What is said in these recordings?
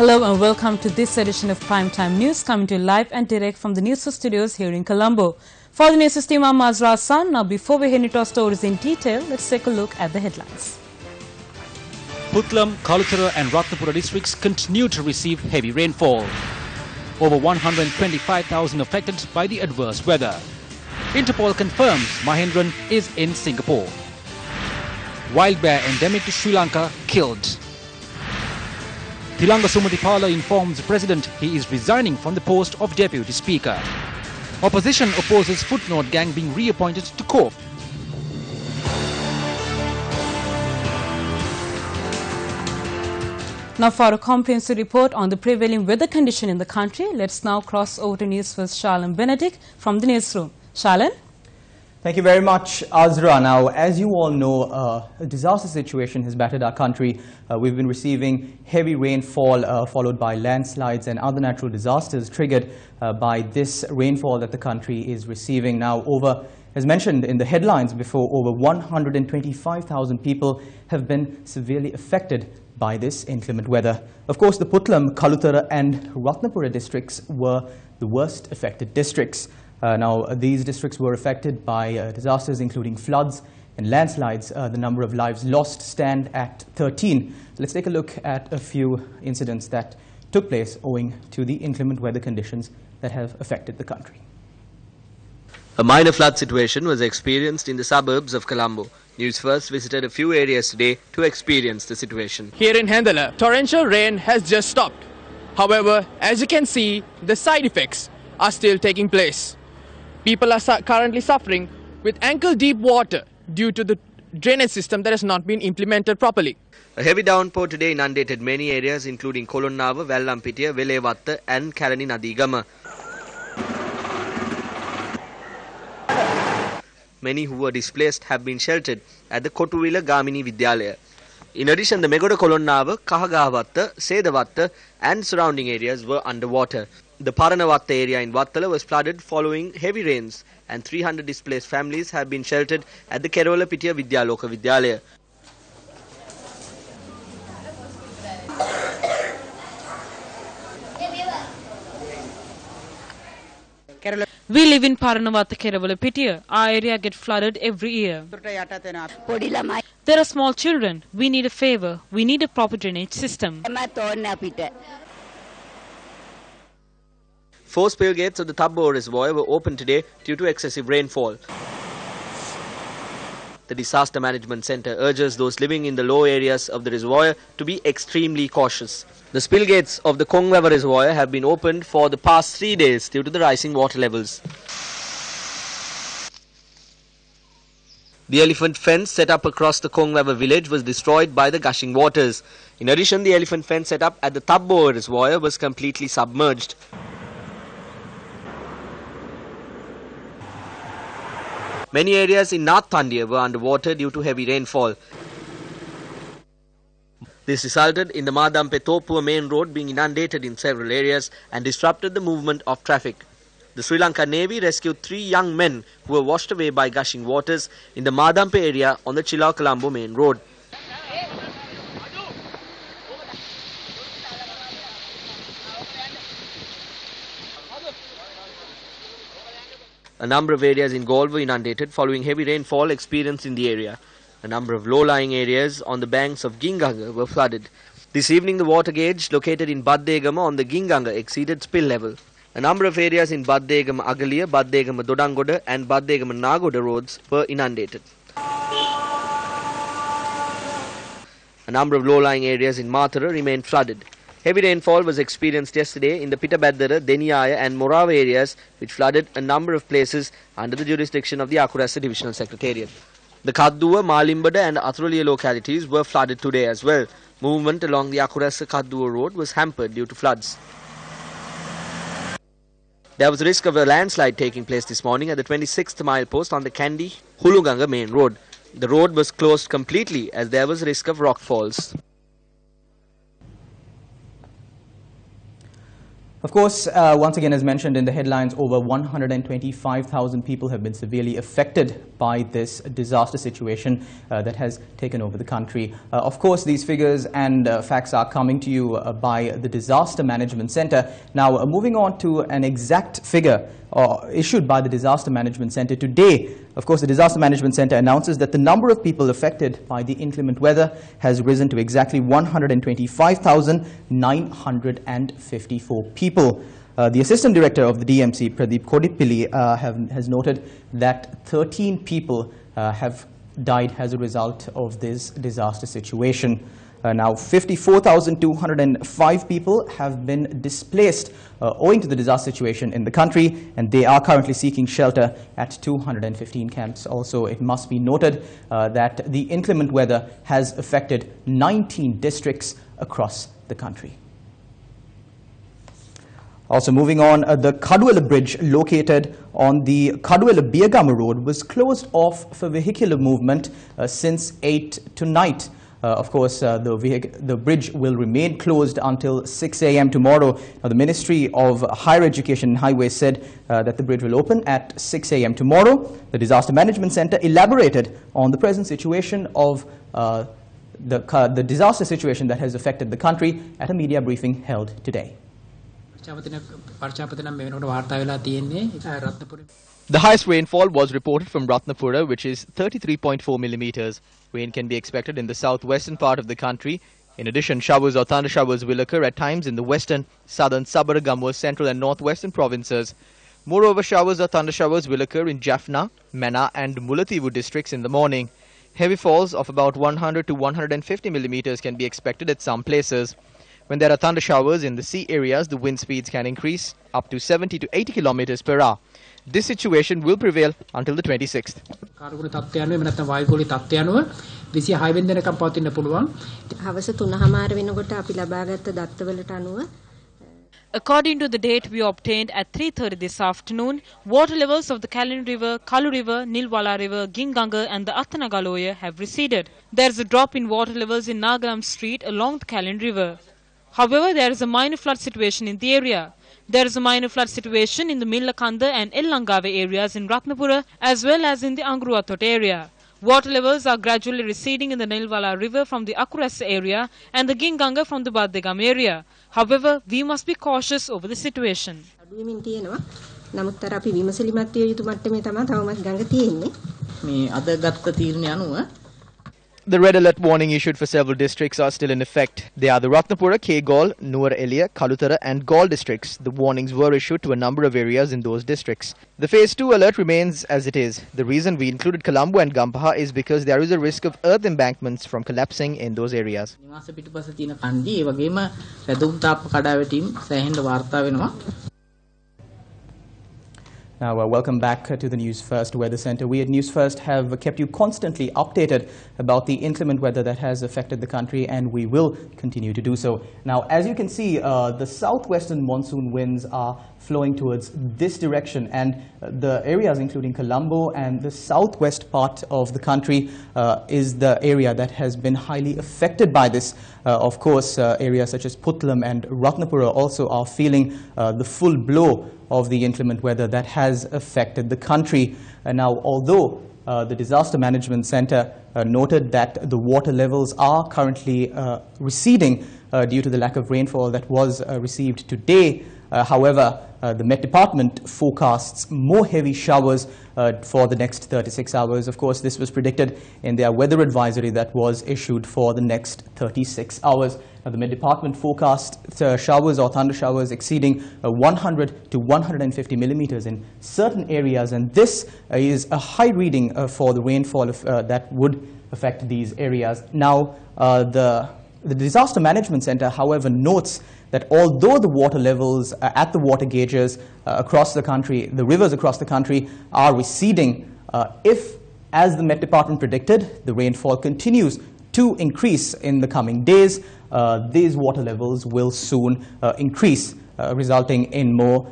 Hello and welcome to this edition of Primetime News, coming to you live and direct from the News1st studios here in Colombo. For the News1st team, I'm Mazra Hassan. Now, before we head into our stories in detail, let's take a look at the headlines. Puttalam, Kaluthara and Ratnapura districts continue to receive heavy rainfall. Over 125,000 affected by the adverse weather. Interpol confirms Mahendran is in Singapore. Wild bear endemic to Sri Lanka killed. Tilanga Sumatipala informs the President he is resigning from the post of Deputy Speaker. Opposition opposes footnote gang being reappointed to court. Now for a comprehensive report on the prevailing weather condition in the country, let's now cross over to Newsfirst Charlene Benedict from the newsroom. Charlene? Thank you very much, Azra. Now, as you all know, a disaster situation has battered our country. We've been receiving heavy rainfall followed by landslides and other natural disasters triggered by this rainfall that the country is receiving. Now, as mentioned in the headlines before, over 125,000 people have been severely affected by this inclement weather. Of course, the Puttalam, Kaluthara and Ratnapura districts were the worst affected districts. Now, these districts were affected by disasters including floods and landslides. The number of lives lost stand at 13. Let's take a look at a few incidents that took place owing to the inclement weather conditions that have affected the country. A minor flood situation was experienced in the suburbs of Colombo. Newsfirst visited a few areas today to experience the situation. Here in Hendala, torrential rain has just stopped. However, as you can see, the side effects are still taking place. People are currently suffering with ankle-deep water due to the drainage system that has not been implemented properly. A heavy downpour today inundated many areas including Kolonnawa, Vellampitiya, Velewatta and Kalani Nadigama. Many who were displaced have been sheltered at the Kotuwila Gamini Vidyalaya. In addition, the Megoda Kolonnawa, Kahagawatta, Sedawatta and surrounding areas were underwater. The Paranavatta area in Wattala was flooded following heavy rains, and 300 displaced families have been sheltered at the Kerolapitiya Vidyaloka Vidyalaya. We live in Paranavatta Kerolapitiya. Our area gets flooded every year. There are small children. We need a favor. We need a proper drainage system. 4 spill gates of the Tabbo Reservoir were opened today due to excessive rainfall. The Disaster Management Centre urges those living in the low areas of the reservoir to be extremely cautious. The spill gates of the Kongwava Reservoir have been opened for the past 3 days due to the rising water levels. The elephant fence set up across the Kongwava village was destroyed by the gushing waters. In addition, the elephant fence set up at the Tabbo Reservoir was completely submerged. Many areas in North Tandia were underwater due to heavy rainfall. This resulted in the Madampe-Topua main road being inundated in several areas and disrupted the movement of traffic. The Sri Lanka Navy rescued 3 young men who were washed away by gushing waters in the Madampe area on the Chilao-Colombo main road. A number of areas in Galle were inundated following heavy rainfall experienced in the area. A number of low-lying areas on the banks of Ginganga were flooded. This evening, the water gauge located in Baddegama on the Ginganga exceeded spill level. A number of areas in Baddegama Agaliya, Baddegama Dodangoda and Baddegama Nagoda roads were inundated. A number of low-lying areas in Mathura remained flooded. Heavy rainfall was experienced yesterday in the Pitabaddara, Deniyaya and Morava areas, which flooded a number of places under the jurisdiction of the Akurasa Divisional Secretariat. The Kadduwa, Malimbada and Athuliya localities were flooded today as well. Movement along the Akurasa-Kadduwa road was hampered due to floods. There was a risk of a landslide taking place this morning at the 26th mile post on the Kandy-Huluganga main road. The road was closed completely as there was a risk of rock falls. Of course, once again, as mentioned in the headlines, over 125,000 people have been severely affected by this disaster situation that has taken over the country. Of course, these figures and facts are coming to you by the Disaster Management Center. Now, moving on to an exact figure issued by the Disaster Management Center today. Of course, the Disaster Management Center announces that the number of people affected by the inclement weather has risen to exactly 125,954 people. The Assistant Director of the DMC, Pradeep Kodipilli, has noted that 13 people have died as a result of this disaster situation. Now, 54,205 people have been displaced owing to the disaster situation in the country, and they are currently seeking shelter at 215 camps. Also, it must be noted that the inclement weather has affected 19 districts across the country. Also moving on, the Kaduwela Bridge located on the Kaduwela-Biyagama Road was closed off for vehicular movement since 8 tonight. Of course, the bridge will remain closed until 6 a.m. tomorrow. Now, the Ministry of Higher Education and Highways said that the bridge will open at 6 a.m. tomorrow. The Disaster Management Center elaborated on the present situation of the disaster situation that has affected the country at a media briefing held today. The highest rainfall was reported from Ratnapura, which is 33.4 millimeters. Rain can be expected in the southwestern part of the country. In addition, showers or thunder showers will occur at times in the western, southern, Sabaragamur, central and northwestern provinces. Moreover, showers or thunder showers will occur in Jaffna, Mena and Mullaitivu districts in the morning. Heavy falls of about 100 to 150 millimeters can be expected at some places. When there are thunder showers in the sea areas, the wind speeds can increase up to 70 to 80 kilometers per hour. This situation will prevail until the 26th. According to the date we obtained at 3:30 this afternoon, water levels of the Kalin River, Kalu River, Nilwala River, Ginganga and the Athanagaloya have receded. There is a drop in water levels in Nagaram Street along the Kalin River. However, there is a minor flood situation in the area. There is a minor flood situation in the Millakanda and Ellangave areas in Ratnapura as well as in the Angruathot area. Water levels are gradually receding in the Nilwala River from the Akurasa area and the Ginganga from the Baddegam area. However, we must be cautious over the situation. The red alert warning issued for several districts are still in effect. They are the Ratnapura, Kegol, Nuwara Eliya, Kalutara and Gaul districts. The warnings were issued to a number of areas in those districts. The Phase 2 alert remains as it is. The reason we included Colombo and Gampaha is because there is a risk of earth embankments from collapsing in those areas. Now, welcome back to the News First Weather Center. We at News First have kept you constantly updated about the inclement weather that has affected the country, and we will continue to do so. Now, as you can see, the southwestern monsoon winds are flowing towards this direction, and the areas including Colombo and the southwest part of the country is the area that has been highly affected by this. Of course, areas such as Puttlam and Ratnapura also are feeling the full blow of the inclement weather that has affected the country. Now, although the Disaster Management Center noted that the water levels are currently receding due to the lack of rainfall that was received today, however, the Met Department forecasts more heavy showers for the next 36 hours. Of course, this was predicted in their weather advisory that was issued for the next 36 hours. The Met Department forecast showers or thunder showers exceeding 100 to 150 millimeters in certain areas, and this is a high reading for the rainfall that would affect these areas. Now, the Disaster Management Center, however, notes that although the water levels at the water gauges across the country, the rivers across the country are receding, if, as the Met Department predicted, the rainfall continues to increase in the coming days, these water levels will soon increase. resulting in more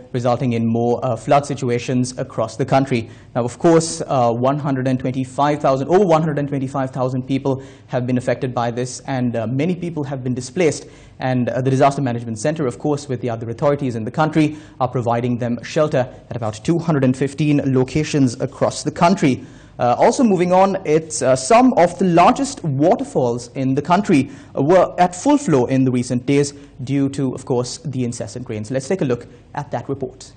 flood situations across the country. Now, of course, over 125,000 people have been affected by this, and many people have been displaced. And the Disaster Management Center, of course, with the other authorities in the country, are providing them shelter at about 215 locations across the country. Also moving on, it's some of the largest waterfalls in the country were at full flow in the recent days due to, of course, the incessant rains. Let's take a look at that report.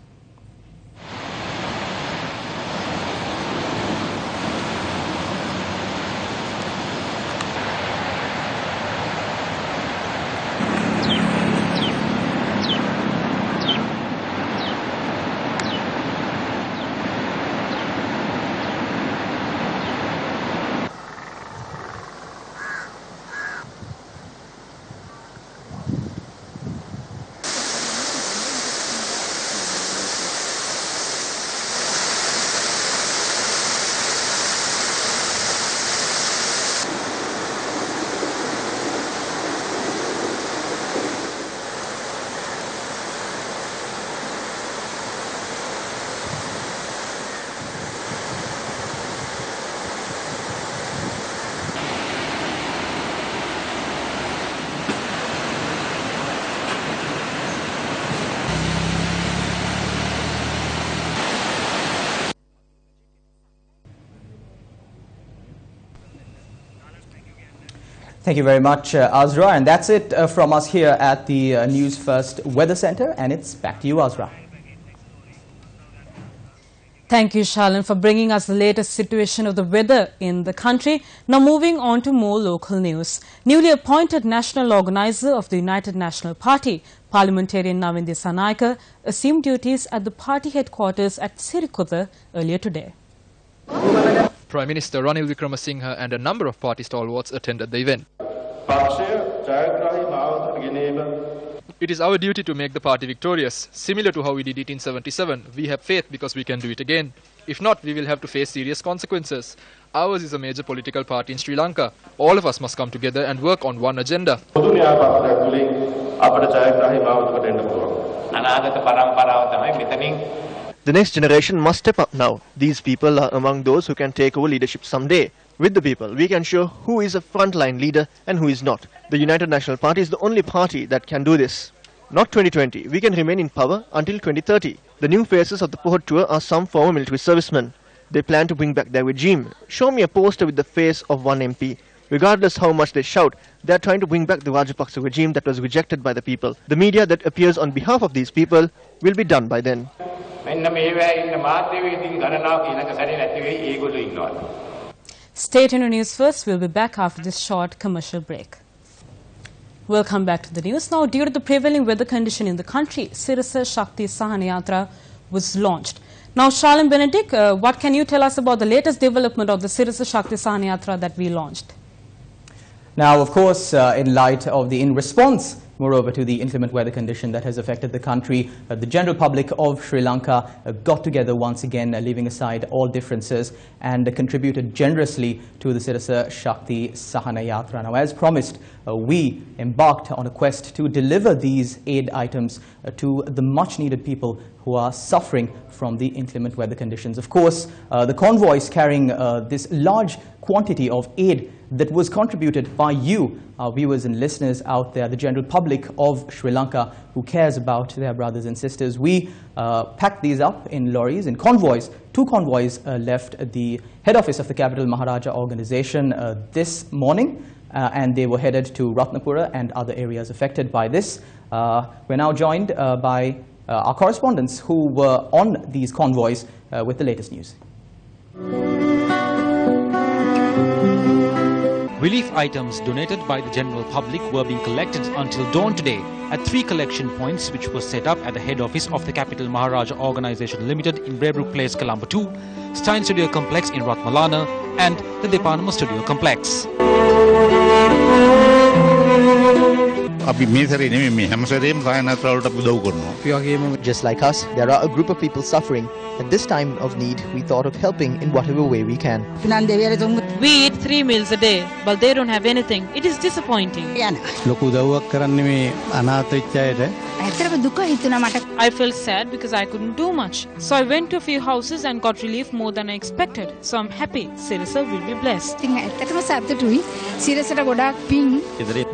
Thank you very much, Azra. And that's it from us here at the News First Weather Center. And it's back to you, Azra. Thank you, Shalan, for bringing us the latest situation of the weather in the country. Now moving on to more local news. Newly appointed national organizer of the United National Party, parliamentarian Navin Dissanayake, assumed duties at the party headquarters at Sirikotha earlier today. Prime Minister Ranil Wickremesinghe and a number of party stalwarts attended the event. It is our duty to make the party victorious. Similar to how we did it in 77, we have faith because we can do it again. If not, we will have to face serious consequences. Ours is a major political party in Sri Lanka. All of us must come together and work on one agenda. The next generation must step up now. These people are among those who can take over leadership someday. With the people, we can show who is a frontline leader and who is not. The United National Party is the only party that can do this. Not 2020. We can remain in power until 2030. The new faces of the Pohod tour are some former military servicemen. They plan to bring back their regime. Show me a poster with the face of one MP. Regardless how much they shout, they are trying to bring back the Rajapaksa regime that was rejected by the people. The media that appears on behalf of these people will be done by then. Stay tuned to News First. We'll be back after this short commercial break. Welcome back to the news. Now, due to the prevailing weather condition in the country, Sirasa Shakti Sahana Yatra was launched. Now, Shalan Benedict, what can you tell us about the latest development of the Sirasa Shakti Sahana Yatra that we launched? Now, of course, in response, moreover, to the inclement weather condition that has affected the country, the general public of Sri Lanka got together once again, leaving aside all differences, and contributed generously to the Sirasa Shakti Sahana Yatra. Now, as promised, we embarked on a quest to deliver these aid items to the much-needed people who are suffering from the inclement weather conditions. Of course, the convoys carrying this large quantity of aid that was contributed by you, our viewers and listeners out there, the general public of Sri Lanka who cares about their brothers and sisters. We packed these up in lorries, in convoys. 2 convoys left the head office of the capital Maharaja organization this morning, and they were headed to Ratnapura and other areas affected by this. We're now joined by our correspondents who were on these convoys with the latest news. Relief items donated by the general public were being collected until dawn today at 3 collection points which were set up at the head office of the Capital Maharaja Organisation Limited in Braybrook Place, Colombo 2, Stein Studio Complex in Ratmalana and the Depanama Studio Complex. Just like us, there are a group of people suffering. At this time of need, we thought of helping in whatever way we can. We eat 3 meals a day, but they don't have anything. It is disappointing. I felt sad because I couldn't do much. So I went to a few houses and got relief more than I expected. So I'm happy. Sirasa will be blessed.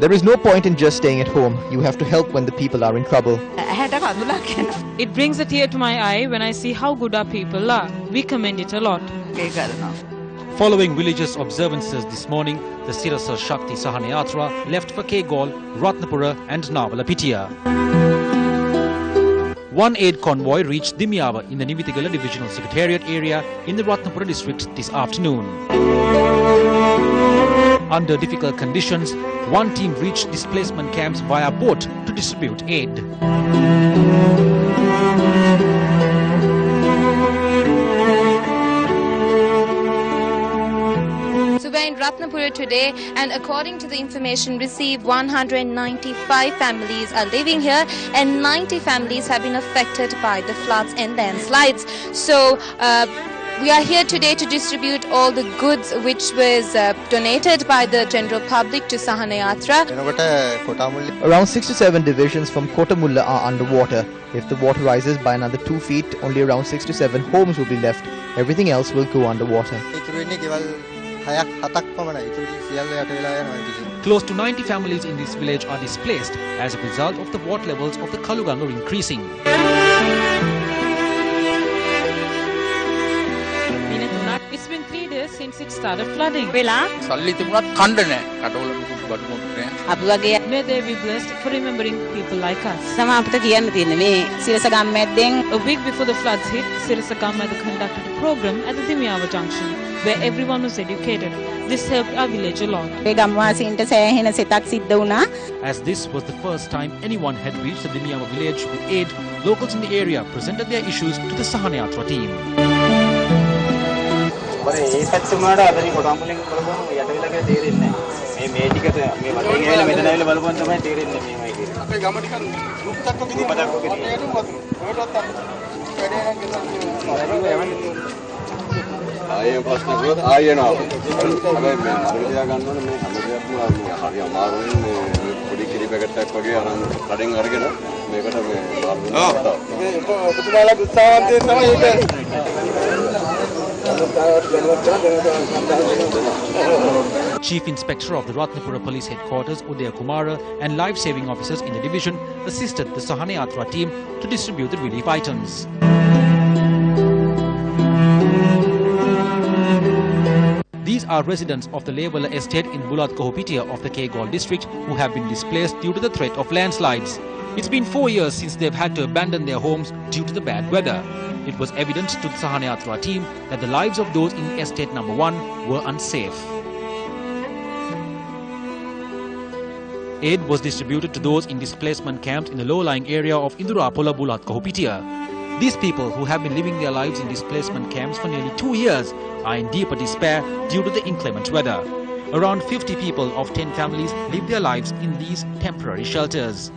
There is no point in just staying at home. You have to help when the people are in trouble. It brings a tear to my eye when I see how good our people are. We commend it a lot. Following religious observances this morning, the Sirasa Shakti Sahana Yatra left for Kegol, Ratnapura and Navalapitiya. One aid convoy reached Dimyawa in the Nivitigala Divisional Secretariat area in the Ratnapura district this afternoon. Under difficult conditions, one team reached displacement camps via boat to distribute aid. So we're in Ratnapura today, and according to the information received, 195 families are living here and 90 families have been affected by the floods and landslides. So we are here today to distribute all the goods which was donated by the general public to Sahana Yatra. Around 6 to 7 divisions from Kotamulla are underwater. If the water rises by another 2 feet, only around 6 to 7 homes will be left. Everything else will go underwater. Close to 90 families in this village are displaced as a result of the water levels of the Kaluganga increasing. It's been 3 days since it started flooding. May they be blessed for remembering people like us. A week before the floods hit, Sirasa Gamada conducted a program at the Dimyawa junction where everyone was educated. This helped our village a lot. As this was the first time anyone had reached the Dimyawa village with aid, locals in the area presented their issues to the Sahana Yatra team. Chief Inspector of the Ratnapura Police Headquarters, Udaya Kumara, and life-saving officers in the division assisted the Sahana Yatra team to distribute the relief items. These are residents of the Levala estate in Bulat Kohopitiya of the Kegol district who have been displaced due to the threat of landslides. It's been 4 years since they've had to abandon their homes due to the bad weather. It was evident to the Sahana Yatra team that the lives of those in estate number 1 were unsafe. Aid was distributed to those in displacement camps in the low-lying area of Indurapola, Bulat Kohopitiya. These people who have been living their lives in displacement camps for nearly 2 years are in deeper despair due to the inclement weather. Around 50 people of 10 families live their lives in these temporary shelters.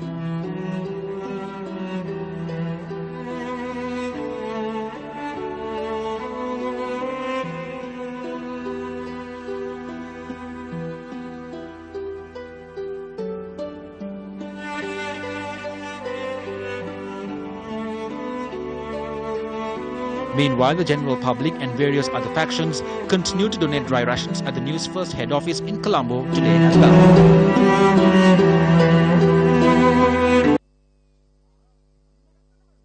Meanwhile, the general public and various other factions continue to donate dry rations at the Newsfirst head office in Colombo today as well.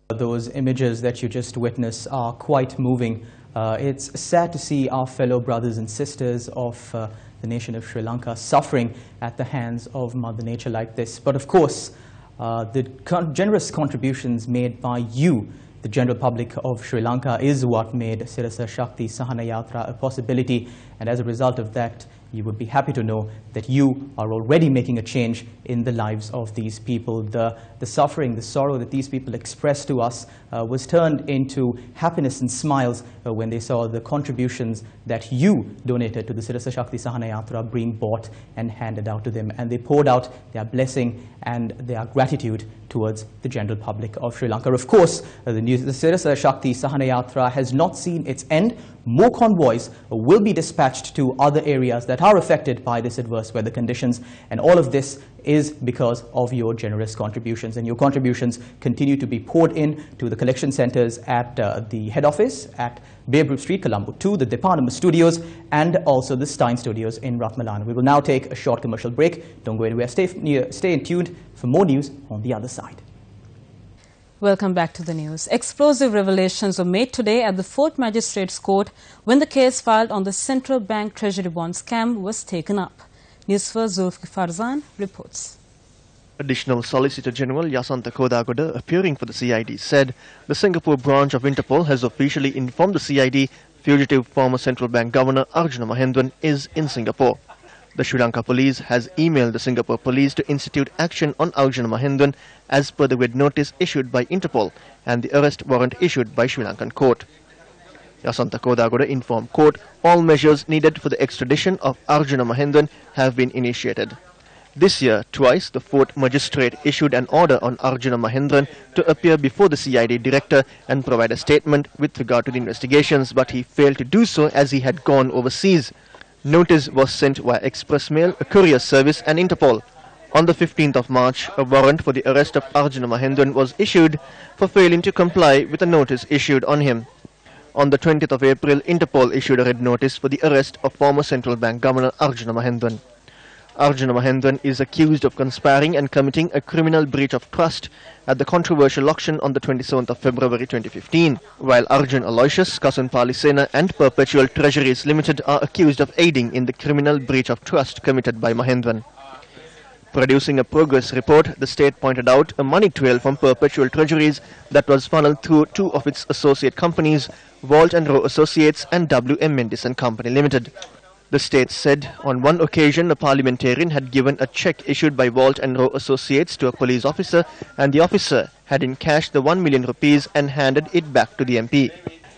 Those images that you just witnessed are quite moving. It's sad to see our fellow brothers and sisters of the nation of Sri Lanka suffering at the hands of Mother Nature like this. But of course, the generous contributions made by you, the general public of Sri Lanka, is what made Sirasa Shakti Sahana Yatra a possibility, and as a result of that, you would be happy to know that you are already making a change in the lives of these people. The suffering, the sorrow that these people expressed to us was turned into happiness and smiles when they saw the contributions that you donated to the Sirasa Shakti Sahana Yatra being bought and handed out to them. And they poured out their blessing and their gratitude towards the general public of Sri Lanka. Of course, the Sirasa Shakti Sahana Yatra has not seen its end. More convoys will be dispatched to other areas that are affected by this adverse weather conditions. And all of this is because of your generous contributions. And your contributions continue to be poured in to the collection centers at the head office at Babe Ruth Street, Colombo 2, the Department Studios, and also the Stein Studios in Ratmalana. We will now take a short commercial break. Don't go anywhere. Stay tuned for more news on the other side. Welcome back to the news. Explosive revelations were made today at the 4th Magistrates Court when the case filed on the Central Bank Treasury Bond scam was taken up. Newsfirst Farzan reports. Additional Solicitor General Yasantha Kodagoda, appearing for the CID, said the Singapore branch of Interpol has officially informed the CID fugitive former Central Bank Governor Arjuna Mahendran is in Singapore. The Sri Lanka police has emailed the Singapore police to institute action on Arjuna Mahendran as per the red notice issued by Interpol and the arrest warrant issued by Sri Lankan court. Yasantha Kodagoda informed court all measures needed for the extradition of Arjuna Mahendran have been initiated. This year, twice, the 4th Magistrate issued an order on Arjuna Mahendran to appear before the CID director and provide a statement with regard to the investigations, but he failed to do so as he had gone overseas. Notice was sent via express mail, a courier service and Interpol. On the 15th of March, a warrant for the arrest of Arjuna Mahendran was issued for failing to comply with a notice issued on him. On the 20th of April, Interpol issued a red notice for the arrest of former Central Bank Governor Arjuna Mahendran. Arjuna Mahendran is accused of conspiring and committing a criminal breach of trust at the controversial auction on the 27th of February 2015, while Arjun Aloysius, Kasun Palisena and Perpetual Treasuries Limited are accused of aiding in the criminal breach of trust committed by Mahendran. Producing a progress report, the state pointed out a money trail from Perpetual Treasuries that was funneled through two of its associate companies, Walt and Rowe Associates and W.M. Mendes and Company Limited. The state said on one occasion a parliamentarian had given a cheque issued by Walt and Rowe Associates to a police officer and the officer had encashed the 1 million rupees and handed it back to the MP.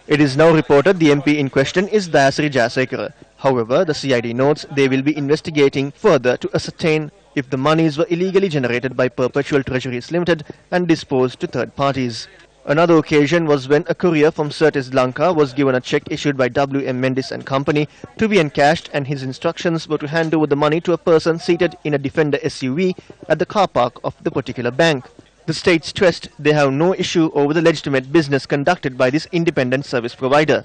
It is now reported the MP in question is Dayasri Jayasekara. However, the CID notes they will be investigating further to ascertain if the monies were illegally generated by Perpetual Treasuries Limited and disposed to third parties. Another occasion was when a courier from Certis Lanka was given a cheque issued by W.M. Mendes and Company to be encashed and his instructions were to hand over the money to a person seated in a Defender SUV at the car park of the particular bank. The state stressed they have no issue over the legitimate business conducted by this independent service provider.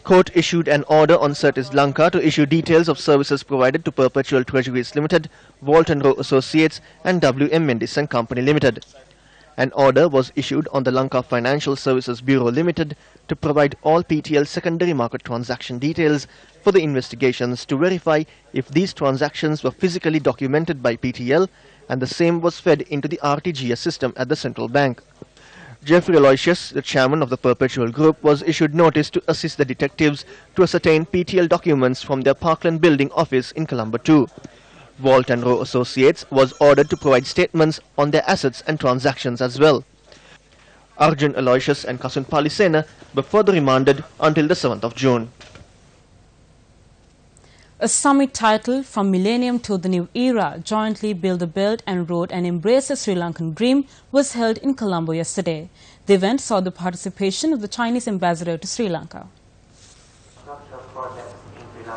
Court issued an order on Certis Lanka to issue details of services provided to Perpetual Treasuries Limited, Walt and Rowe Associates and W.M. Mendes and Company Limited. An order was issued on the Lanka Financial Services Bureau Limited to provide all PTL secondary market transaction details for the investigations to verify if these transactions were physically documented by PTL and the same was fed into the RTGS system at the central bank. Jeffrey Aloysius, the chairman of the Perpetual Group, was issued notice to assist the detectives to ascertain PTL documents from their Parkland building office in Colombo 2. Walt and Rowe Associates was ordered to provide statements on their assets and transactions as well. Arjun Aloysius and Kasun Palisena were further remanded until the 7th of June. A summit titled From Millennium to the New Era, Jointly Build the Belt and Road and Embrace the Sri Lankan Dream was held in Colombo yesterday. The event saw the participation of the Chinese ambassador to Sri Lanka.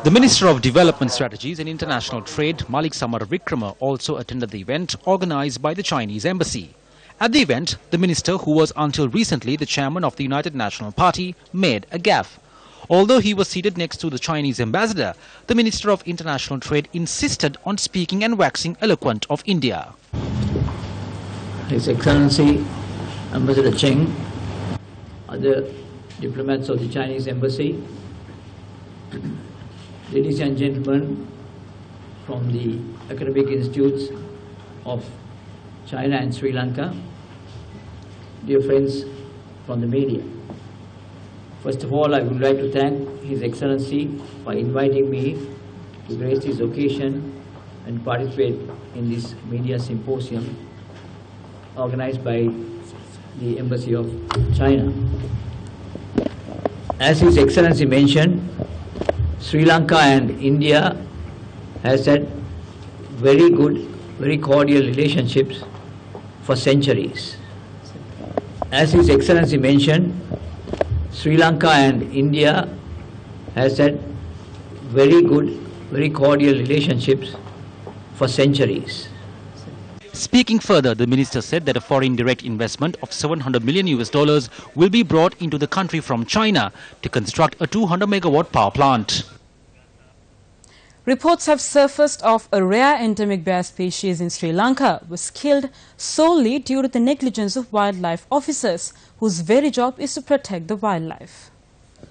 The Minister of Development Strategies and International Trade, Malik Samar Vikrama, also attended the event organized by the Chinese Embassy. At the event, the minister, who was until recently the chairman of the United National Party, made a gaffe. Although he was seated next to the Chinese ambassador, the Minister of International Trade insisted on speaking and waxing eloquent of India. His Excellency Ambassador Cheng, other diplomats of the Chinese Embassy, ladies and gentlemen from the academic institutes of China and Sri Lanka, dear friends from the media. First of all, I would like to thank His Excellency for inviting me to grace this occasion and participate in this media symposium organized by the Embassy of China. As His Excellency mentioned, Sri Lanka and India has had very good, very cordial relationships for centuries. As His Excellency mentioned, Sri Lanka and India has had very good, very cordial relationships for centuries. Speaking further, the minister said that a foreign direct investment of $700 million will be brought into the country from China to construct a 200 megawatt power plant. Reports have surfaced of a rare endemic bear species in Sri Lanka was killed solely due to the negligence of wildlife officers, whose very job is to protect the wildlife.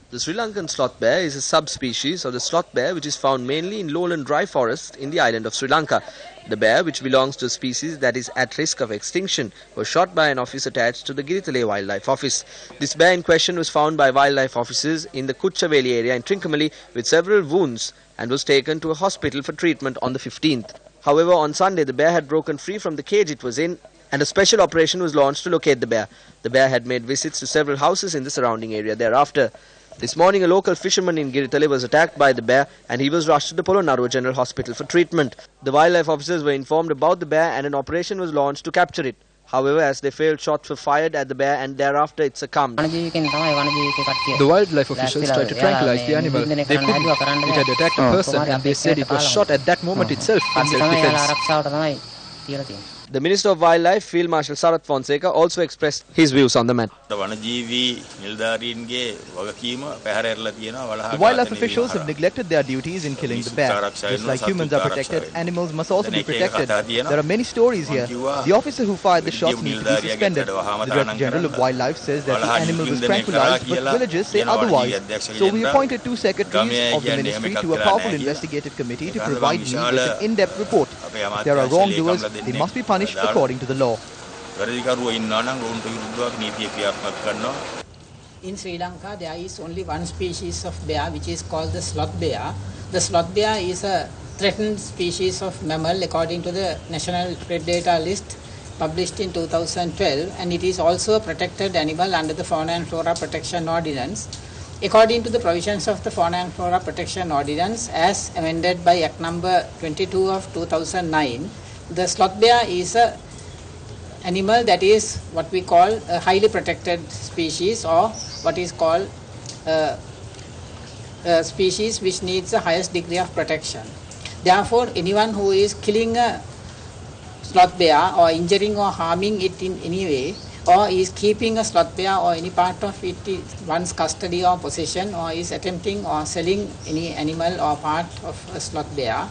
The Sri Lankan sloth bear is a subspecies of the sloth bear which is found mainly in lowland dry forests in the island of Sri Lanka. The bear, which belongs to a species that is at risk of extinction, was shot by an officer attached to the Giritale Wildlife Office. This bear in question was found by wildlife officers in the Kutchaveli area in Trincomalee with several wounds and was taken to a hospital for treatment on the 15th. However, on Sunday, the bear had broken free from the cage it was in and a special operation was launched to locate the bear. The bear had made visits to several houses in the surrounding area thereafter. This morning, a local fisherman in Giritale was attacked by the bear and he was rushed to the Polonnaruwa General Hospital for treatment. The wildlife officers were informed about the bear and an operation was launched to capture it. However, as they failed, shots were fired at the bear and thereafter it succumbed. The wildlife officials tried to tranquilize the animal. They couldn't. It had attacked a person and they said it was shot at that moment itself in self-defense. The Minister of Wildlife, Field Marshal Sarath Fonseca, also expressed his views on the matter. The wildlife officials have neglected their duties in killing the bear. Just like humans are protected, animals must also be protected. There are many stories here. The officer who fired the shots needs to be suspended. The Director General of Wildlife says that the animal was tranquilized, but villagers say otherwise. So we appointed 2 secretaries of the ministry to a powerful investigative committee to provide me with an in-depth report. If there are wrongdoers, they must be punished according to the law. In Sri Lanka, there is only one species of bear, which is called the sloth bear. The sloth bear is a threatened species of mammal according to the National Predator List published in 2012, and it is also a protected animal under the Fauna and Flora Protection Ordinance. According to the provisions of the Fauna and Flora Protection Ordinance, as amended by Act number 22 of 2009, the sloth bear is a animal that is what we call a highly protected species, or what is called a species which needs the highest degree of protection. Therefore, anyone who is killing a sloth bear or injuring or harming it in any way, or is keeping a sloth bear or any part of it in one's custody or possession, or is attempting or selling any animal or part of a sloth bear.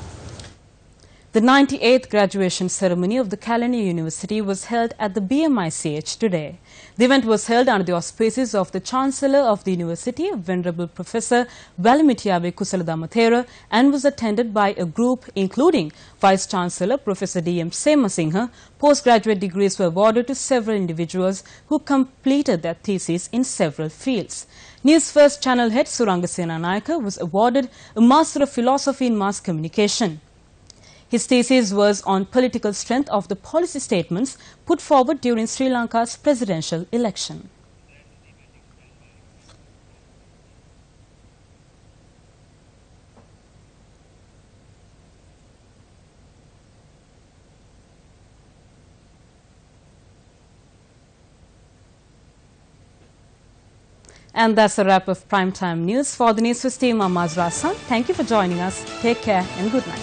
The 98th graduation ceremony of the Kalaniya University was held at the BMICH today. The event was held under the auspices of the Chancellor of the University, Venerable Professor Valimitiave Kusaladamathera, and was attended by a group including Vice Chancellor Professor D.M. Semasinghe. Postgraduate degrees were awarded to several individuals who completed their theses in several fields. Newsfirst channel head Surangasena Nayaka was awarded a Master of Philosophy in Mass Communication. His thesis was on political strength of the policy statements put forward during Sri Lanka's presidential election. And that's a wrap of Primetime News. For the Newsfirst team, I'm Mazra Hassan. Thank you for joining us. Take care and good night.